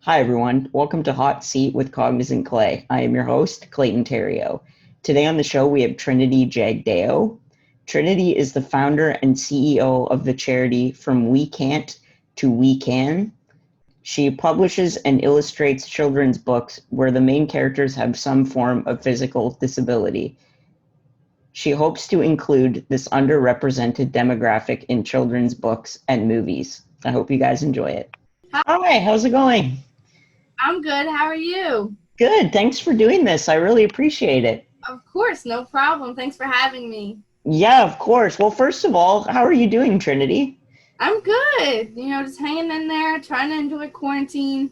Hi, everyone. Welcome to Hot Seat with Cognizant Clay. I am your host, Clayton Terrio. Today on the show, we have Trinity Jagdeo. Trinity is the founder and CEO of the charity From We Can't to We Can. She publishes and illustrates children's books where the main characters have some form of physical disability. She hopes to include this underrepresented demographic in children's books and movies. I hope you guys enjoy it. Hi, Hi, how's it going? I'm good. How are you? Good. Thanks for doing this. I really appreciate it. Of course, no problem. Thanks for having me. Yeah, of course. Well, first of all, how are you doing, Trinity? I'm good. Just hanging in there, trying to enjoy quarantine.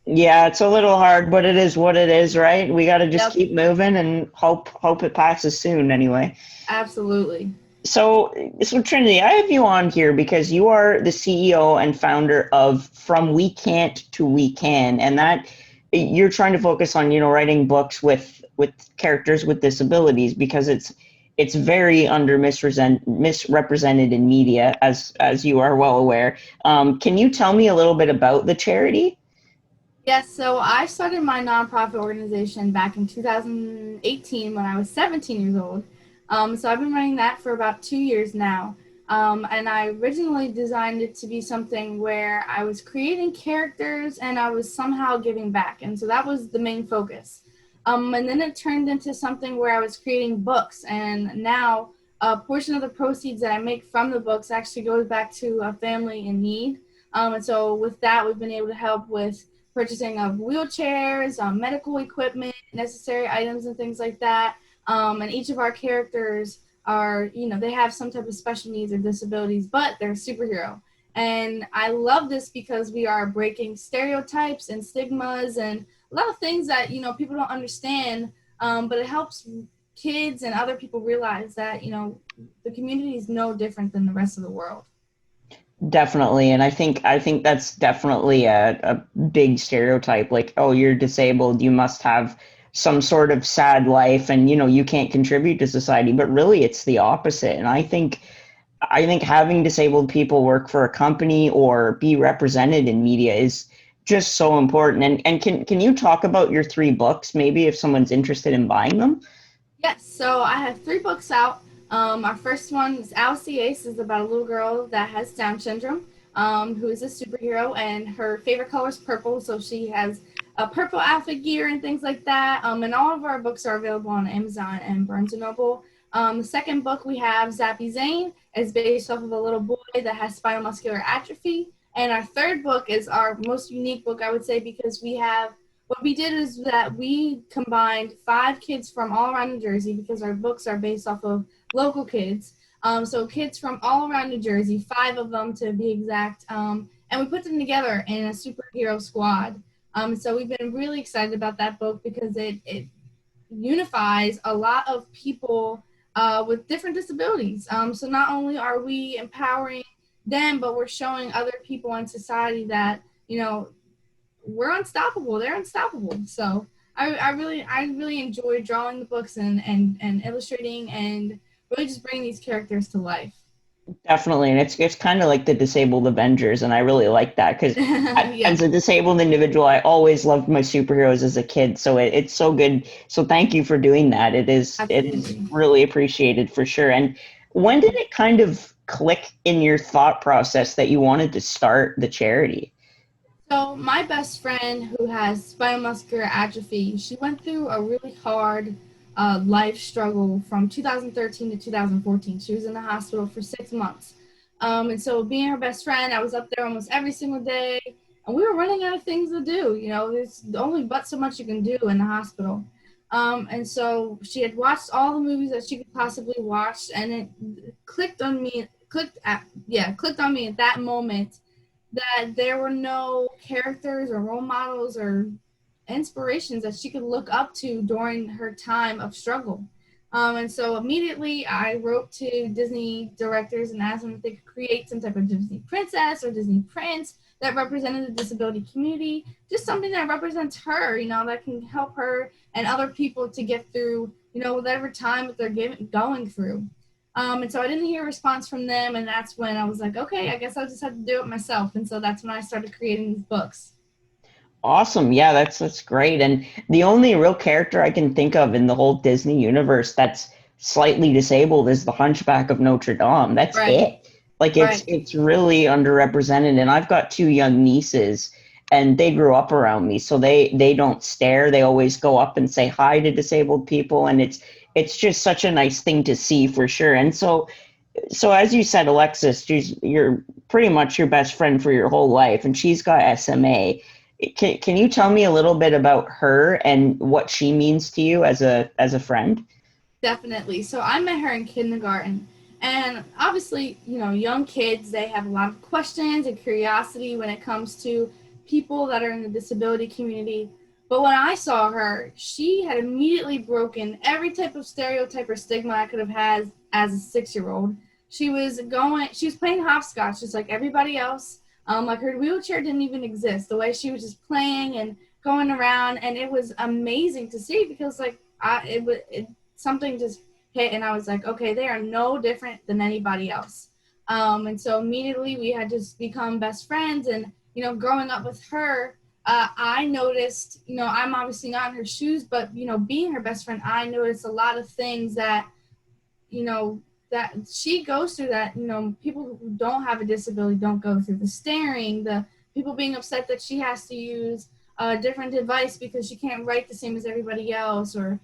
Yeah, it's a little hard, but it is what it is, right? We got to just Yep, keep moving and hope it passes soon anyway. absolutely. So so Trinity, I have you on here because you are the CEO and founder of From We Can't to We Can, and that you're trying to focus on, writing books with characters with disabilities because it's very misrepresented in media, as you are well aware. Can you tell me a little bit about the charity? Yes, so I started my nonprofit organization back in 2018 when I was 17 years old. So I've been running that for about 2 years now. And I originally designed it to be something where I was creating characters and I was somehow giving back. And so that was the main focus. And then it turned into something where I was creating books. And now a portion of the proceeds that I make from the books actually goes back to a family in need. And so with that, we've been able to help with purchasing of wheelchairs, medical equipment, necessary items, and things like that. And each of our characters are, they have some type of special needs or disabilities, but they're a superhero. And I love this because we are breaking stereotypes and stigmas and a lot of things that, people don't understand. But it helps kids and other people realize that, the community is no different than the rest of the world. Definitely, and I think that's definitely a big stereotype. Like, oh, you're disabled, you must have some sort of sad life, and you can't contribute to society. But really, it's the opposite. And I think having disabled people work for a company or be represented in media is just so important. And can you talk about your three books, maybe if someone's interested in buying them? Yes, so I have three books out. Our first one is Alice the Ace, is about a little girl that has Down syndrome, who is a superhero, and her favorite color is purple, so she has a purple outfit gear and things like that. And all of our books are available on Amazon and Barnes and Noble. The second book we have, Zappy Zane, is based off of a little boy that has spinal muscular atrophy. And our third book is our most unique book, I would say, because what we did is that we combined 5 kids from all around New Jersey because our books are based off of local kids. So kids from all around New Jersey, 5 of them to be exact. And we put them together in a superhero squad. So we've been really excited about that book because it unifies a lot of people with different disabilities. So not only are we empowering them, but we're showing other people in society that, we're unstoppable. They're unstoppable. So I really enjoy drawing the books and illustrating and really just bringing these characters to life. Definitely, and it's kind of like the disabled Avengers, and I really like that because Yeah, as a disabled individual, I always loved my superheroes as a kid. So it's so good. So thank you for doing that. It is absolutely. really appreciated for sure. And when did it kind of click in your thought process that you wanted to start the charity? So my best friend who has spinal muscular atrophy, she went through a really hard life struggle from 2013 to 2014. She was in the hospital for 6 months. And so being her best friend, I was up there almost every single day and we were running out of things to do. There's only but so much you can do in the hospital. And so she had watched all the movies that she could possibly watch and it clicked on me at that moment that there were no characters or role models or inspirations that she could look up to during her time of struggle. And so immediately I wrote to Disney directors and asked them if they could create some type of Disney princess or Disney prince that represented the disability community, just something that represents her, that can help her and other people to get through, whatever time that they're going through. And so I didn't hear a response from them, and that's when I was like, okay, I guess I'll just have to do it myself. And so that's when I started creating these books. Awesome. Yeah, that's great. And the only real character I can think of in the whole Disney universe that's slightly disabled is the Hunchback of Notre Dame. That's Right, it. Like right. it's really underrepresented. And I've got two young nieces and they grew up around me. So they don't stare. They always go up and say hi to disabled people. And it's just such a nice thing to see for sure. And so as you said, Alexis, you're pretty much your best friend for your whole life, and she's got SMA. Can you tell me a little bit about her and what she means to you as a friend? Definitely. So I met her in kindergarten. And obviously, young kids, they have a lot of questions and curiosity when it comes to people that are in the disability community. But when I saw her, she had immediately broken every type of stereotype or stigma I could have had as a 6 year old. She was playing hopscotch just like everybody else. Like her wheelchair didn't even exist. The way she was just playing and going around, and it was amazing to see because something just hit and I was like, okay, they are no different than anybody else. And so immediately we had just become best friends. And, growing up with her, I noticed, I'm obviously not in her shoes, but, being her best friend, I noticed a lot of things that, that she goes through that, people who don't have a disability don't go through. The staring, the people being upset that she has to use a different device because she can't write the same as everybody else, or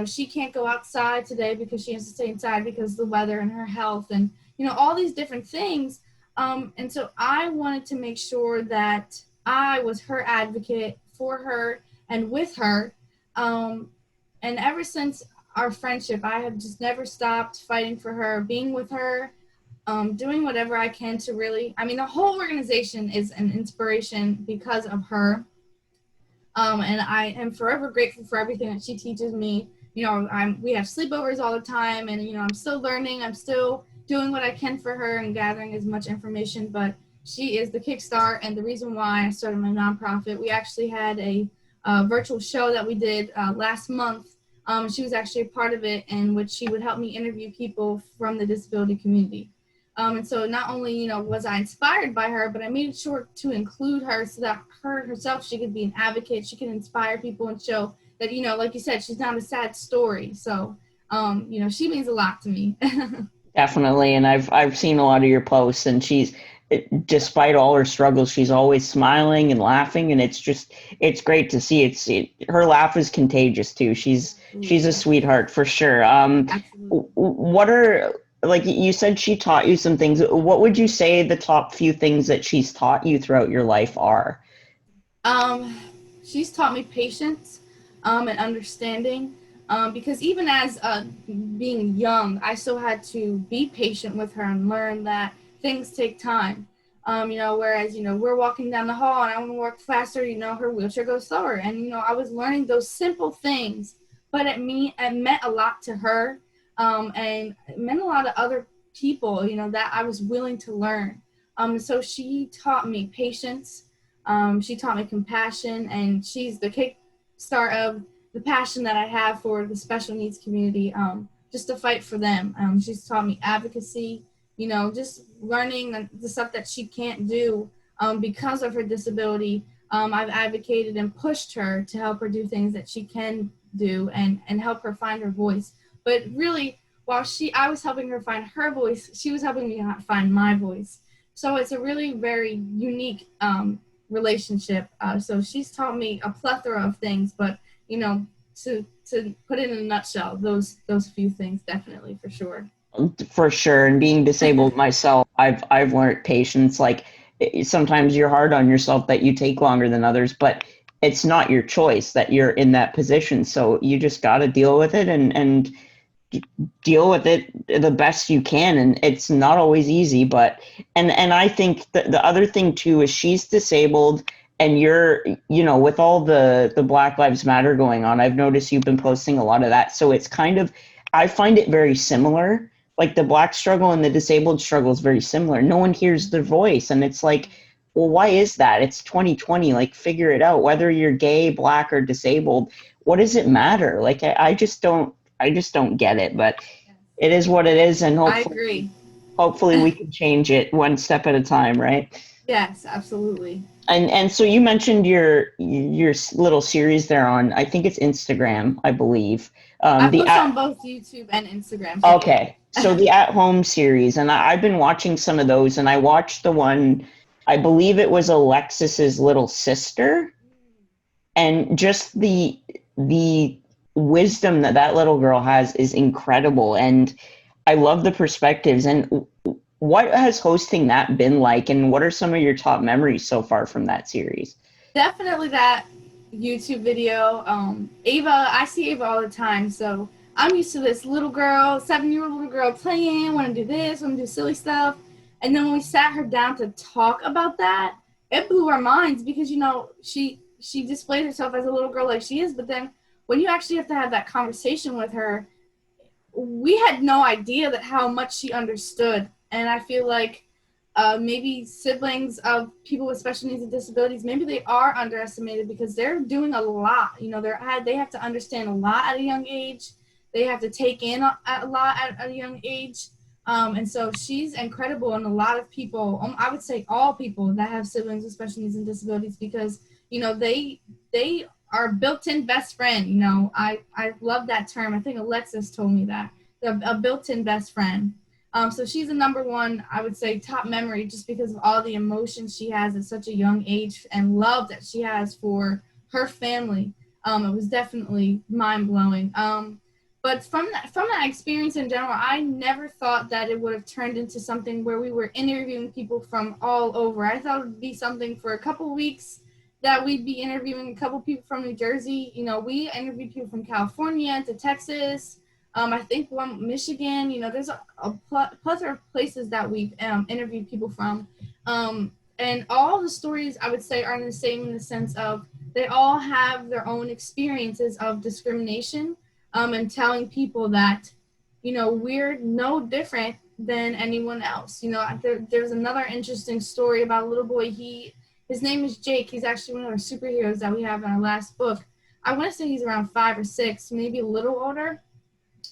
she can't go outside today because she has to stay inside because of the weather and her health, and all these different things. And so I wanted to make sure that I was her advocate for her and with her. And ever since our friendship, I have just never stopped fighting for her, being with her, doing whatever I can to really, the whole organization is an inspiration because of her. And I am forever grateful for everything that she teaches me. We have sleepovers all the time, and I'm still learning. I'm still doing what I can for her and gathering as much information. But she is the kickstart and the reason why I started my nonprofit. We actually had a virtual show that we did last month. She was actually a part of it, in which she would help me interview people from the disability community. And so not only, was I inspired by her, but I made sure to include her so that her herself, she could be an advocate. She could inspire people and show that, like you said, she's not a sad story. So, she means a lot to me. Definitely, and I've seen a lot of your posts, and despite all her struggles, she's always smiling and laughing, and it's great to see. Her laugh is contagious too. She's a sweetheart for sure. Absolutely. What are, like you said, she taught you some things. What would you say the top few things that she's taught you throughout your life are? Um, she's taught me patience, and understanding. Because even as being young, I still had to be patient with her and learn that things take time. Whereas, we're walking down the hall and I want to walk faster, her wheelchair goes slower. And, I was learning those simple things, but it meant a lot to her. And it meant a lot to other people, that I was willing to learn. So she taught me patience. She taught me compassion, and she's the kickstart of the passion that I have for the special needs community, just to fight for them. She's taught me advocacy, just learning the stuff that she can't do because of her disability. I've advocated and pushed her to help her do things that she can do, and help her find her voice. But really, while I was helping her find her voice, she was helping me find my voice. So it's a really very unique relationship. So she's taught me a plethora of things, but to put it in a nutshell, those few things, definitely, for sure. For sure, and being disabled myself, I've learned patience. Like sometimes you're hard on yourself that you take longer than others, but it's not your choice that you're in that position. So you just got to deal with it and deal with it the best you can. And it's not always easy, but and I think the other thing too is she's disabled, and you're, with all the Black Lives Matter going on, I've noticed you've been posting a lot of that. So it's kind of, I find it very similar. Like the Black struggle and the disabled struggle is very similar. No one hears their voice, and it's like, well, why is that? It's 2020. Like, figure it out. Whether you're gay, Black, or disabled, what does it matter? Like, I just don't, get it. But it is what it is, and I agree. hopefully we can change it one step at a time, right? Yes, absolutely. And so you mentioned your little series there on, I think it's Instagram, I believe. I The post on both YouTube and Instagram, so yeah. Okay, so the at home series, and I've been watching some of those, and I watched the one, I believe it was Alexis's little sister, and just the wisdom that that little girl has is incredible, and I love the perspectives. And what has hosting that been like, and what are some of your top memories so far from that series? Definitely that YouTube video. Ava, I see Ava all the time, so I'm used to this little girl, 7-year-old little girl playing, want to do this, want to do silly stuff. And then when we sat her down to talk about that, it blew our minds because she displayed herself as a little girl like she is, but then when you actually have to have that conversation with her, we had no idea that how much she understood. And I feel like maybe siblings of people with special needs and disabilities, maybe they are underestimated because they're doing a lot. They have to understand a lot at a young age. They have to take in a lot at a young age. And so she's incredible, and a lot of people, I would say all people that have siblings with special needs and disabilities, because they are built-in best friend. I love that term. I think Alexis told me that, a built-in best friend. So she's a number one, I would say, top memory, just because of all the emotions she has at such a young age and love that she has for her family. It was definitely mind blowing. But from that experience in general, I never thought that it would have turned into something where we were interviewing people from all over. I thought it would be something for a couple weeks that we'd be interviewing a couple people from New Jersey. We interviewed people from California to Texas. I think one Michigan. There's a plethora of places that we've interviewed people from, and all the stories I would say are the same in the sense of they all have their own experiences of discrimination, and telling people that we're no different than anyone else. There's another interesting story about a little boy. His name is Jake. He's actually one of our superheroes that we have in our last book. I want to say he's around 5 or 6, maybe a little older,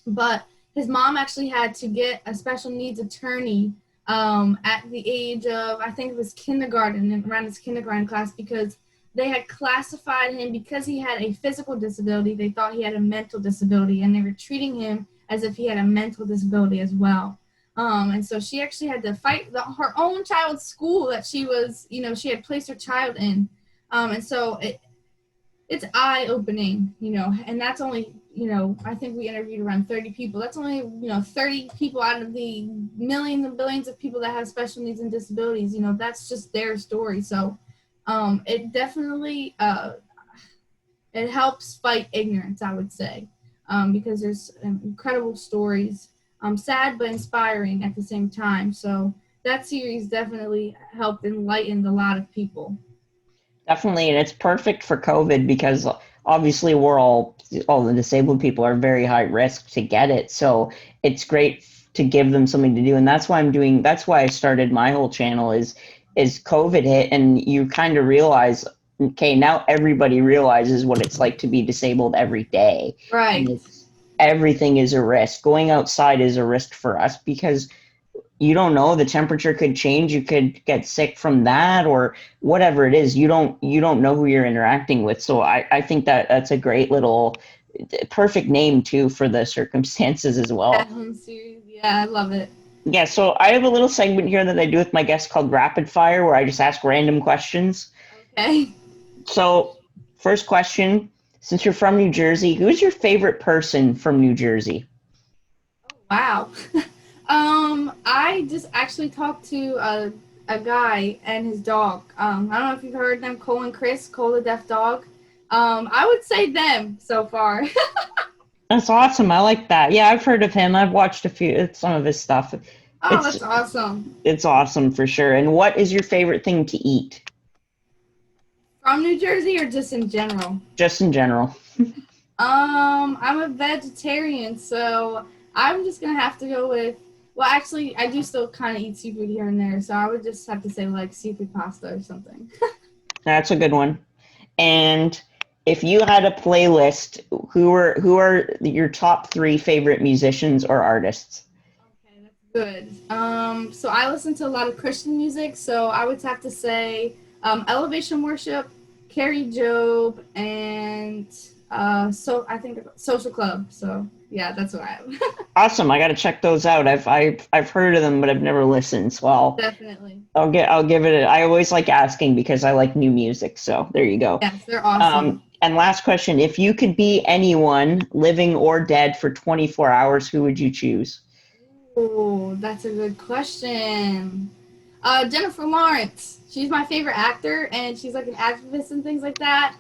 but his mom actually had to get a special needs attorney at the age of, I think it was kindergarten, around his kindergarten class, because they had classified him, because he had a physical disability, they thought he had a mental disability, and they were treating him as if he had a mental disability as well. And so she actually had to fight her own child's school that she had placed her child in. And so it's eye-opening, and that's only, I think we interviewed around 30 people. That's only, 30 people out of the millions and billions of people that have special needs and disabilities. That's just their story. So it definitely, it helps fight ignorance, I would say, because there's incredible stories, sad but inspiring at the same time. So that series definitely helped enlighten a lot of people. Definitely, and it's perfect for COVID because obviously we're all the disabled people are very high risk to get it. So it's great to give them something to do, and that's why I started my whole channel is COVID hit, and you kind of realize, okay, now everybody realizes what it's like to be disabled every day. And Right. everything is a risk. Going outside is a risk for us because you don't know, the temperature could change, you could get sick from that or whatever it is. You don't know who you're interacting with. So I think that's a great little perfect name too for the circumstances as At well. home series. Yeah, I love it. Yeah, so I have a little segment here that I do with my guests called rapid fire, where I just ask random questions. Okay. So first question, since you're from New Jersey, who's your favorite person from New Jersey? Wow. I just actually talked to a guy and his dog. I don't know if you've heard them, Cole and Chris, Cole the deaf dog. I would say them so far. That's awesome. I like that. Yeah, I've heard of him. I've watched some of his stuff. Oh, It's that's awesome. it's awesome for sure. And what is your favorite thing to eat? From New Jersey or just in general? Just in general. I'm a vegetarian, so I'm just gonna have to go with. Well, actually, I do still kind of eat seafood here and there, so I would just have to say like seafood pasta or something. That's a good one. And if you had a playlist, who are your top three favorite musicians or artists? Okay, that's Good. So I listen to a lot of Christian music, so I would have to say Elevation Worship, Carrie Job, and so I think Social Club. So yeah, that's what I have. Awesome. I got to check those out. I've heard of them, but I've never listened. So Definitely. I'll give it. I always like asking because I like new music. So there you go. Yes, they're awesome. And last question: if you could be anyone, living or dead, for 24 hours, who would you choose? Oh, that's a good question. Jennifer Lawrence. She's my favorite actor, and she's like an activist and things like that.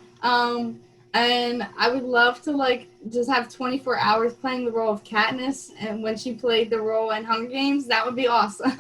And I would love to like just have 24 hours playing the role of Katniss, and when she played the role in Hunger Games, that would be awesome.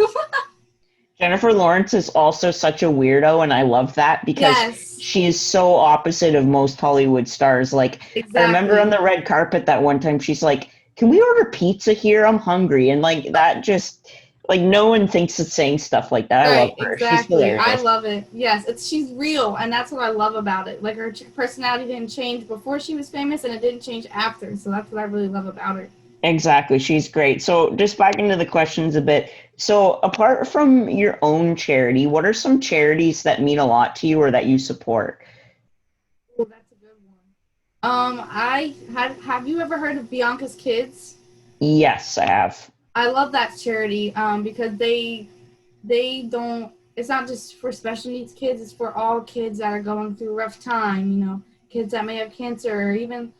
Jennifer Lawrence is also such a weirdo, and I love that because Yes, she is so opposite of most Hollywood stars. Like, I remember on exactly. the red carpet that one time she's like, "Can we order pizza here? I'm hungry." And like that just like no one thinks of saying stuff like that. I love Right, her. She's exactly. I hilarious. love it. Yes, it's she's real, and that's what I love about it. Like her personality didn't change before she was famous, and it didn't change after. So that's what I really love about her. Exactly. She's great. So just back into the questions a bit. So apart from your own charity, what are some charities that mean a lot to you or that you support? Oh, that's a good one. I had. Have you ever heard of Bianca's Kids? Yes, I have. I love that charity because they don't. It's not just for special needs kids. It's for all kids that are going through a rough time. You know, kids that may have cancer, or even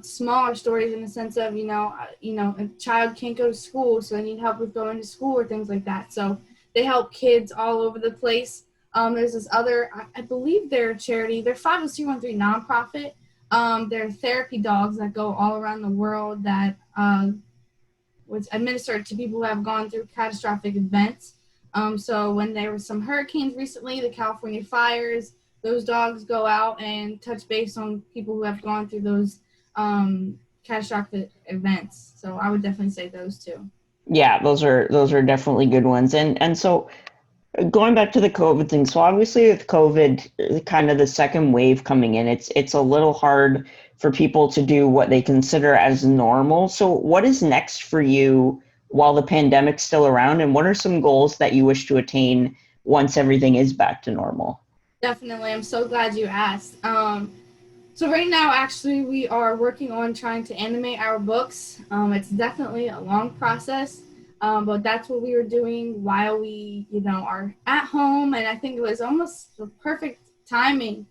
smaller stories in the sense of a child can't go to school, so they need help with going to school or things like that. So they help kids all over the place. There's this other, I believe they're a charity. They're 501(c)(3) nonprofit. They're therapy dogs that go all around the world that was administered to people who have gone through catastrophic events. So when there were some hurricanes recently, the California fires, those dogs go out and touch base on people who have gone through those catastrophic events. So I would definitely say those two. Yeah, those are definitely good ones. And so going back to the COVID thing, so obviously with COVID, kind of the second wave coming in, it's a little hard for people to do what they consider as normal. So what is next for you while the pandemic's still around, and what are some goals that you wish to attain once everything is back to normal? Definitely. I'm so glad you asked. So right now, actually, we are working on trying to animate our books. It's definitely a long process, but that's what we were doing while we, are at home. And I think it was almost the perfect timing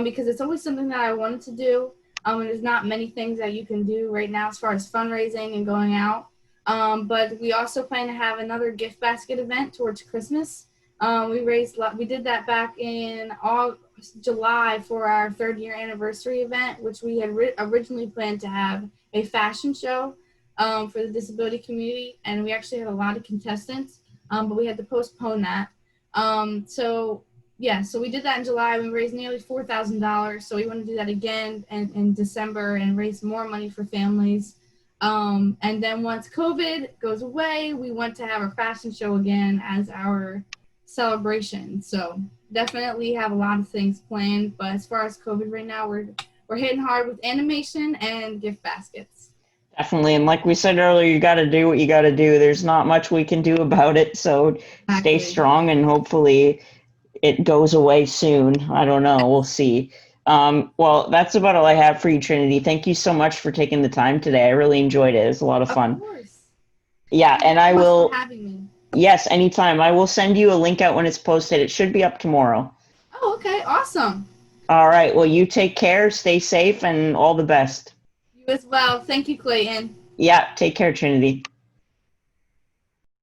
because it's always something that I wanted to do. And there's not many things that you can do right now as far as fundraising and going out. But we also plan to have another gift basket event towards Christmas. We did that back in July for our third year anniversary event, which we had originally planned to have a fashion show for the disability community, and we actually had a lot of contestants, but we had to postpone that. So we did that in July. We raised nearly $4,000. So we want to do that again in December and raise more money for families. And then once COVID goes away, we want to have a fashion show again as our celebration. So definitely have a lot of things planned. But as far as COVID right now, we're hitting hard with animation and gift baskets. Definitely. And like we said earlier, you got to do what you got to do. There's not much we can do about it. So stay Exactly. strong and hopefully it goes away soon. I don't know. We'll see. Well, that's about all I have for you, Trinity. Thank you so much for taking the time today. I really enjoyed it. It was a lot of Of fun. course. Yeah, Thank you and I so much for will, having me. yes, anytime. I will send you a link out when it's posted. It should be up tomorrow. Oh, okay. Awesome. All right. Well, you take care, stay safe, and all the best. You as well. Thank you, Clayton. Yeah, take care, Trinity.